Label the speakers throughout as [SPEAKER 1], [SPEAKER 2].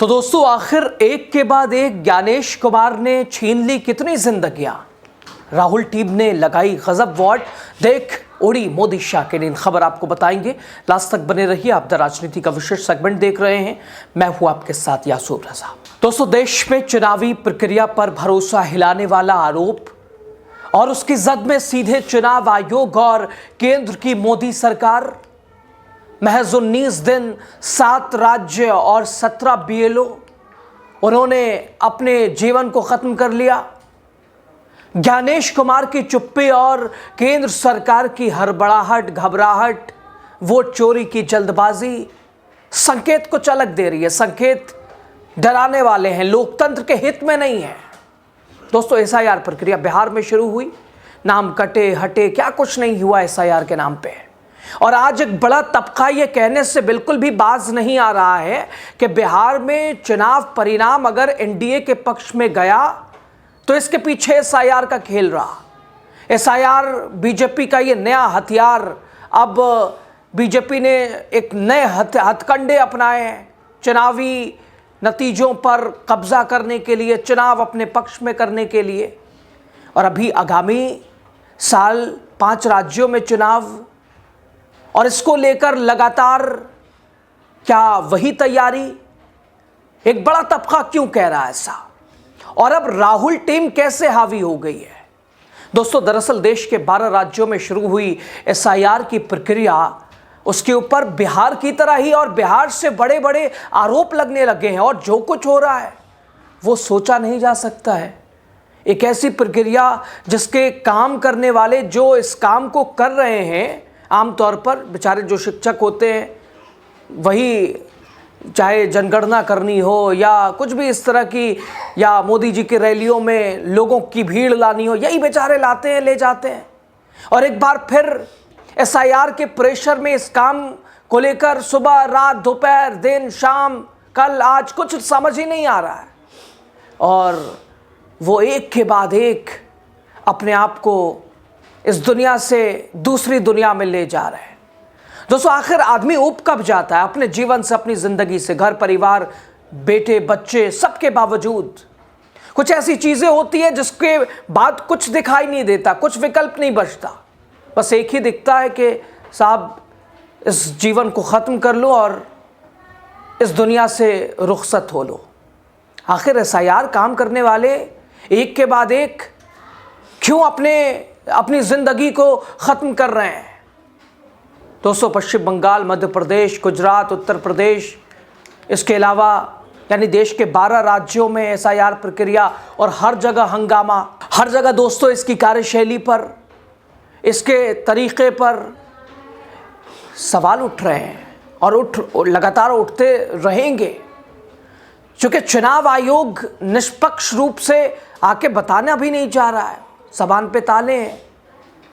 [SPEAKER 1] तो दोस्तों आखिर एक के बाद एक ज्ञानेश कुमार ने छीन ली कितनी जिंदगियां। राहुल टीम ने लगाई गजब वॉट, देख उड़ी मोदी शाकिरीन। खबर आपको बताएंगे, लास्ट तक बने रहिए। आप द राजनीति का विशेष सेगमेंट देख रहे हैं, मैं हूं आपके साथ यासूर रजा। दोस्तों देश में चुनावी प्रक्रिया पर भरोसा हिलाने वाला आरोप और उसकी जद में सीधे चुनाव आयोग और केंद्र की मोदी सरकार। महज 19 दिन 7 राज्य और 17 बीएलओ उन्होंने अपने जीवन को खत्म कर लिया। ज्ञानेश कुमार की चुप्पी और केंद्र सरकार की हड़बड़ाहट, घबराहट, वोट चोरी की जल्दबाजी संकेत को चलक दे रही है। संकेत डराने वाले हैं, लोकतंत्र के हित में नहीं है। दोस्तों एसआईआर प्रक्रिया बिहार में शुरू हुई, नाम कटे हटे क्या कुछ नहीं हुआ एसआईआर के नाम पे। और आज एक बड़ा तबका ये कहने से बिल्कुल भी बाज नहीं आ रहा है कि बिहार में चुनाव परिणाम अगर एनडीए के पक्ष में गया तो इसके पीछे एसआईआर का खेल रहा। एसआईआर बीजेपी का ये नया हथियार। अब बीजेपी ने एक नए हथकंडे अपनाए हैं चुनावी नतीजों पर कब्जा करने के लिए, चुनाव अपने पक्ष में करने के लिए। और अभी आगामी साल 5 राज्यों में चुनाव, और इसको लेकर लगातार क्या वही तैयारी। एक बड़ा तबका क्यों कह रहा है ऐसा, और अब राहुल टीम कैसे हावी हो गई है। दोस्तों दरअसल देश के 12 राज्यों में शुरू हुई एसआईआर की प्रक्रिया, उसके ऊपर बिहार की तरह ही और बिहार से बड़े बड़े आरोप लगने लगे हैं। और जो कुछ हो रहा है वो सोचा नहीं जा सकता है। एक ऐसी प्रक्रिया जिसके काम करने वाले जो इस काम को कर रहे हैं, आमतौर पर बेचारे जो शिक्षक होते हैं, वही चाहे जनगणना करनी हो या कुछ भी इस तरह की, या मोदी जी की रैलियों में लोगों की भीड़ लानी हो, यही बेचारे लाते हैं, ले जाते हैं। और एक बार फिर एसआईआर के प्रेशर में इस काम को लेकर सुबह रात दोपहर दिन शाम कल आज कुछ समझ ही नहीं आ रहा है। और वो एक के बाद एक अपने आप को इस दुनिया से दूसरी दुनिया में ले जा रहे हैं। दोस्तों आखिर आदमी ऊब कब जाता है अपने जीवन से, अपनी जिंदगी से, घर परिवार, बेटे बच्चे सबके बावजूद। कुछ ऐसी चीजें होती है जिसके बाद कुछ दिखाई नहीं देता, कुछ विकल्प नहीं बचता। बस एक ही दिखता है कि साहब इस जीवन को खत्म कर लो और इस दुनिया से रुखसत हो लो। आखिर एसआईआर काम करने वाले एक के बाद एक क्यों अपनी जिंदगी को खत्म कर रहे हैं। दोस्तों पश्चिम बंगाल, मध्य प्रदेश, गुजरात, उत्तर प्रदेश, इसके अलावा यानी देश के 12 राज्यों में एसआईआर प्रक्रिया, और हर जगह हंगामा। हर जगह दोस्तों इसकी कार्यशैली पर, इसके तरीके पर सवाल उठ रहे हैं और लगातार उठते रहेंगे। क्योंकि चुनाव आयोग निष्पक्ष रूप से आके बताना भी नहीं चाह रहा है। ज़बान पे ताले हैं,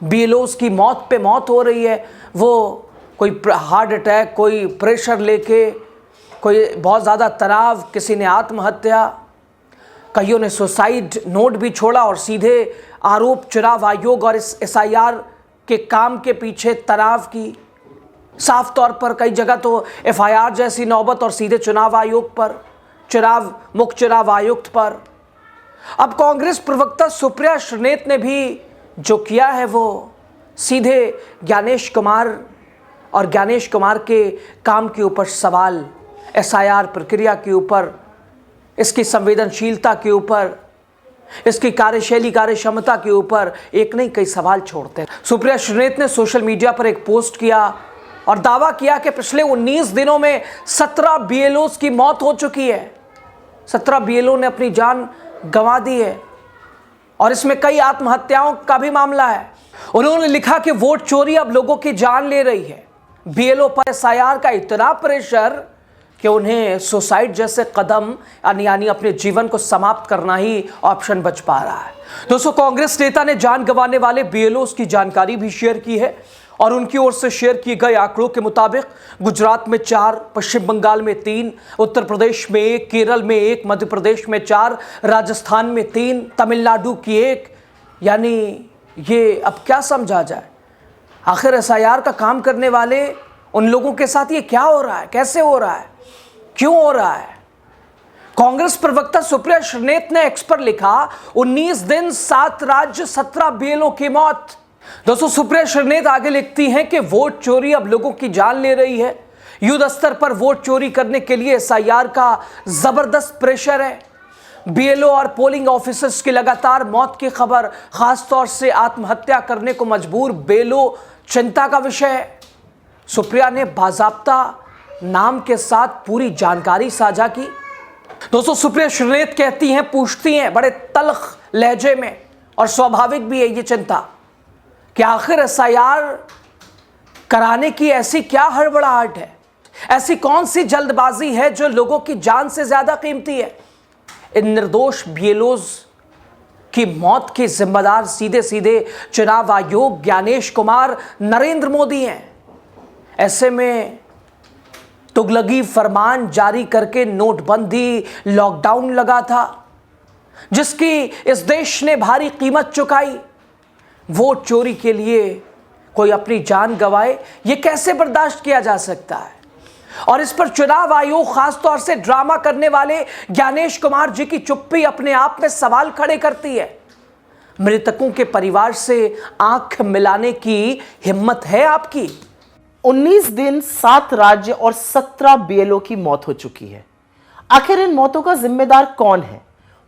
[SPEAKER 1] बीएलओस की मौत पे मौत हो रही है। वो कोई हार्ट अटैक, कोई प्रेशर लेके, कोई बहुत ज़्यादा तनाव, किसी ने आत्महत्या, कईयों ने सुसाइड नोट भी छोड़ा। और सीधे आरोप चुनाव आयोग और इस एसआईआर के काम के पीछे तनाव की। साफ तौर पर कई जगह तो एफआईआर जैसी नौबत, और सीधे चुनाव आयोग पर, मुख्य चुनाव आयुक्त पर। अब कांग्रेस प्रवक्ता सुप्रिया श्रीनेत ने भी जो किया है वो सीधे ज्ञानेश कुमार और ज्ञानेश कुमार के काम के ऊपर सवाल, एसआईआर प्रक्रिया के ऊपर, इसकी संवेदनशीलता के ऊपर, इसकी कार्यशैली, कार्यक्षमता के ऊपर एक नहीं कई सवाल छोड़ते हैं। सुप्रिया श्रीनेत ने सोशल मीडिया पर एक पोस्ट किया और दावा किया कि पिछले 19 दिनों में 17 बीएलओस की मौत हो चुकी है। 17 बीएलओ ने अपनी जान गंवा दी है और इसमें कई आत्महत्याओं का भी मामला है। उन्होंने लिखा कि वोट चोरी अब लोगों की जान ले रही है। बीएलओ पर एसआईआर का इतना प्रेशर कि उन्हें सुसाइड जैसे कदम यानी अपने जीवन को समाप्त करना ही ऑप्शन बच पा रहा है। दोस्तों कांग्रेस नेता ने जान गंवाने वाले बीएलओस की जानकारी भी शेयर की है और उनकी ओर से शेयर किए गए आंकड़ों के मुताबिक गुजरात में 4, पश्चिम बंगाल में 3, उत्तर प्रदेश में 1, केरल में 1, मध्य प्रदेश में 4, राजस्थान में 3, तमिलनाडु की 1। यानी ये अब क्या समझा जाए। आखिर एसआईआर का काम करने वाले उन लोगों के साथ ये क्या हो रहा है, कैसे हो रहा है, क्यों हो रहा है। कांग्रेस प्रवक्ता सुप्रिया श्रीनेत ने एक्स पर लिखा 19 दिन 7 राज्य 17 बीएलओ की मौत। दोस्तों, सुप्रिया श्रीनेत आगे लिखती हैं कि वोट चोरी अब लोगों की जान ले रही है। युद्ध स्तर पर वोट चोरी करने के लिए एसआईआर का जबरदस्त प्रेशर है। बीएलओ और पोलिंग ऑफिसर्स की लगातार मौत की खबर, खासतौर से आत्महत्या करने को मजबूर बीएलओ, चिंता का विषय है। सुप्रिया ने बाजाब्ता नाम के साथ पूरी जानकारी साझा की। दोस्तों, सुप्रिया श्रीनेत कहती हैं, पूछती हैं बड़े तल्ख लहजे में, और स्वाभाविक भी है ये चिंता कि आखिर एसआईआर कराने की ऐसी क्या हड़बड़ाहट है, ऐसी कौन सी जल्दबाजी है जो लोगों की जान से ज्यादा कीमती है। इन निर्दोष बीएलओज की मौत के जिम्मेदार सीधे सीधे चुनाव आयोग, ज्ञानेश कुमार, नरेंद्र मोदी हैं। ऐसे में तुगलकी फरमान जारी करके नोटबंदी, लॉकडाउन लगा था, जिसकी इस देश ने भारी कीमत चुकाई। वोट चोरी के लिए कोई अपनी जान गंवाए, ये कैसे बर्दाश्त किया जा सकता है। और इस पर चुनाव आयोग, खासतौर से ड्रामा करने वाले ज्ञानेश कुमार जी की चुप्पी अपने आप में सवाल खड़े करती है। मृतकों के परिवार से आंख मिलाने की हिम्मत है आपकी?
[SPEAKER 2] 19 दिन 7 राज्य और 17 बीएलओ की मौत हो चुकी है। आखिर इन मौतों का जिम्मेदार कौन है?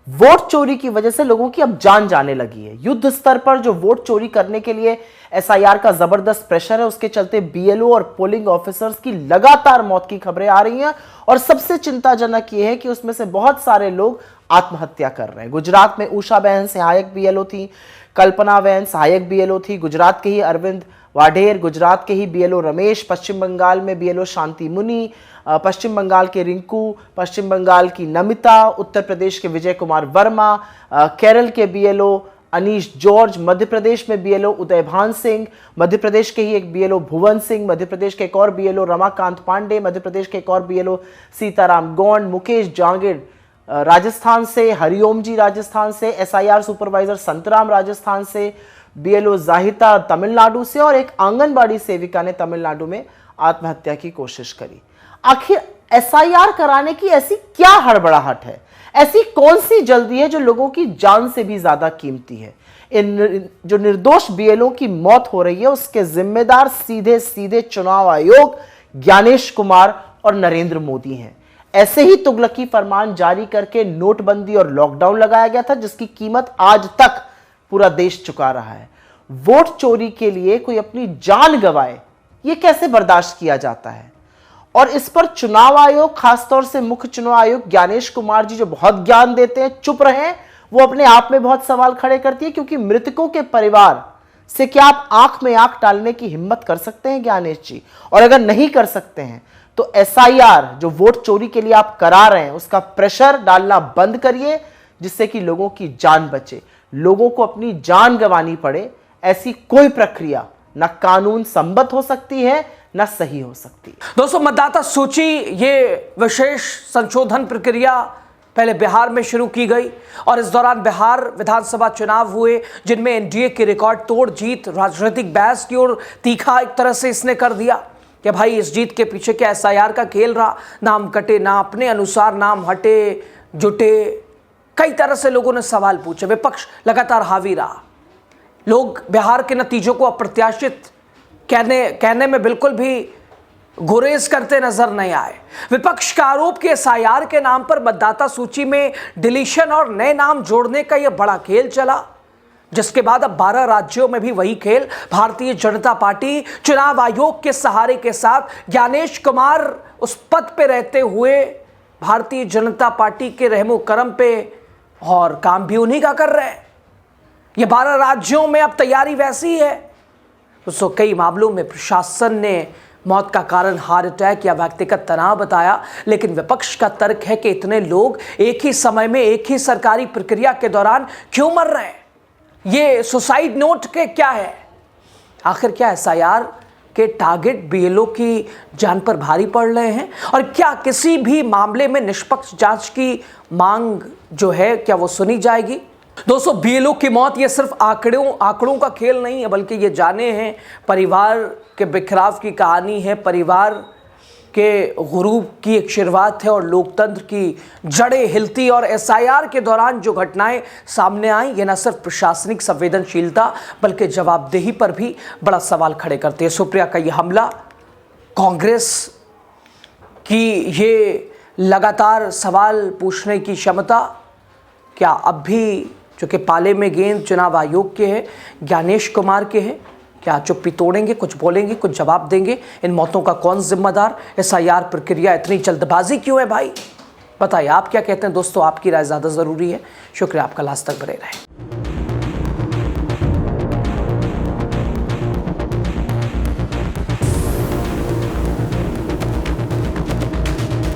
[SPEAKER 2] वोट चोरी की वजह से लोगों की अब जान जाने लगी है। युद्ध स्तर पर जो वोट चोरी करने के लिए एसआईआर का जबरदस्त प्रेशर है, उसके चलते बीएलओ और पोलिंग ऑफिसर्स की लगातार मौत की खबरें आ रही हैं। और सबसे चिंताजनक यह है कि उसमें से बहुत सारे लोग आत्महत्या कर रहे हैं। गुजरात में उषा बहन सहायक बीएलओ थी, कल्पना बहन सहायक बीएलओ थी, गुजरात के ही अरविंद वाढेर, गुजरात के ही बीएलओ रमेश, पश्चिम बंगाल में बीएलओ शांति मुनि, पश्चिम बंगाल के रिंकू, पश्चिम बंगाल की नमिता, उत्तर प्रदेश के विजय कुमार वर्मा, केरल के बीएलओ अनीश जॉर्ज, मध्य प्रदेश में बीएलओ उदयभान सिंह, मध्य प्रदेश के ही एक बीएलओ भुवन सिंह, मध्य प्रदेश के एक और बीएलओ रमाकांत पांडे, मध्य प्रदेश के एक और बीएलओ सीताराम गौंड, मुकेश जांगिड़ राजस्थान से, हरिओम जी राजस्थान से, एसआईआर सुपरवाइजर संतराम राजस्थान से, बीएलओ जाहिता तमिलनाडु से, और एक आंगनबाड़ी सेविका ने तमिलनाडु में आत्महत्या की कोशिश करी। आखिर एसआईआर कराने की ऐसी क्या हड़बड़ाहट है? ऐसी कौन सी जल्दी है जो लोगों की जान से भी ज्यादा कीमती है? इन जो निर्दोष बीएलओ की मौत हो रही है, उसके जिम्मेदार सीधे सीधे चुनाव आयोग, ज्ञानेश कुमार और नरेंद्र मोदी हैं। ऐसे ही तुगलकी फरमान जारी करके नोटबंदी और लॉकडाउन लगाया गया था, जिसकी कीमत आज तक पूरा देश चुका रहा है। वोट चोरी के लिए कोई अपनी जान गंवाए, यह कैसे बर्दाश्त किया जाता है? और इस पर चुनाव आयोग, खासतौर से मुख्य चुनाव आयुक्त ज्ञानेश कुमार जी जो बहुत ज्ञान देते हैं, चुप रहे, वो अपने आप में बहुत सवाल खड़े करती है। क्योंकि मृतकों के परिवार से क्या आप आंख में आंख डालने की हिम्मत कर सकते हैं ज्ञानेश जी? और अगर नहीं कर सकते हैं तो एसआईआर जो वोट चोरी के लिए आप करा रहे हैं, उसका प्रेशर डालना बंद करिए, जिससे कि लोगों की जान बचे। लोगों को अपनी जान गंवानी पड़े, ऐसी कोई प्रक्रिया ना कानून सम्मत हो सकती है, ना सही हो सकती है।
[SPEAKER 1] दोस्तों, मतदाता सूची ये विशेष संशोधन प्रक्रिया पहले बिहार में शुरू की गई, और इस दौरान बिहार विधानसभा चुनाव हुए, जिनमें एनडीए की रिकॉर्ड तोड़ जीत राजनीतिक बहस की ओर तीखा एक तरह से इसने कर दिया कि भाई इस जीत के पीछे क्या एसआईआर का खेल रहा, नाम कटे ना अपने अनुसार, नाम हटे जुटे, कई तरह से लोगों ने सवाल पूछे। विपक्ष लगातार हावी रहा। लोग बिहार के नतीजों को अप्रत्याशित कहने में बिल्कुल भी गुरेज करते नजर नहीं आए। विपक्ष का आरोप कि एसआईआर के नाम पर मतदाता सूची में डिलीशन और नए नाम जोड़ने का यह बड़ा खेल चला, जिसके बाद अब 12 राज्यों में भी वही खेल। भारतीय जनता पार्टी चुनाव आयोग के सहारे के साथ ज्ञानेश कुमार उस पद पे रहते हुए भारतीय जनता पार्टी के रहमो करम पे और काम भी उन्हीं का कर रहे हैं। ये 12 राज्यों में अब तैयारी वैसी है। दोस्तों, कई मामलों में प्रशासन ने मौत का कारण हार्ट अटैक या व्यक्तिगत तनाव बताया, लेकिन विपक्ष का तर्क है कि इतने लोग एक ही समय में एक ही सरकारी प्रक्रिया के दौरान क्यों मर रहे हैं? ये सुसाइड नोट के क्या है? आखिर क्या एसआईआर के टारगेट बीएलओ की जान पर भारी पड़ रहे हैं? और क्या किसी भी मामले में निष्पक्ष जांच की मांग जो है, क्या वो सुनी जाएगी? दोस्तों, बीएलओ की मौत ये सिर्फ आंकड़ों का खेल नहीं है, बल्कि ये जाने हैं परिवार के बिखराव की कहानी है। परिवार के गुरूब की एक शुरुआत है और लोकतंत्र की जड़ें हिलती। और एसआईआर के दौरान जो घटनाएं सामने आई, ये न सिर्फ प्रशासनिक संवेदनशीलता बल्कि जवाबदेही पर भी बड़ा सवाल खड़े करते हैं। सुप्रिया का ये हमला, कांग्रेस की ये लगातार सवाल पूछने की क्षमता, क्या अब भी चूँकि पाले में गेंद चुनाव आयोग के हैं, ज्ञानेश कुमार के हैं, क्या चुप्पी तोड़ेंगे, कुछ बोलेंगे, कुछ जवाब देंगे? इन मौतों का कौन जिम्मेदार? एसआईआर प्रक्रिया इतनी जल्दबाजी क्यों है भाई? बताइए, आप क्या कहते हैं दोस्तों? आपकी राय ज़्यादा ज़रूरी है। शुक्रिया, आपका लास्ट तक बने रहे।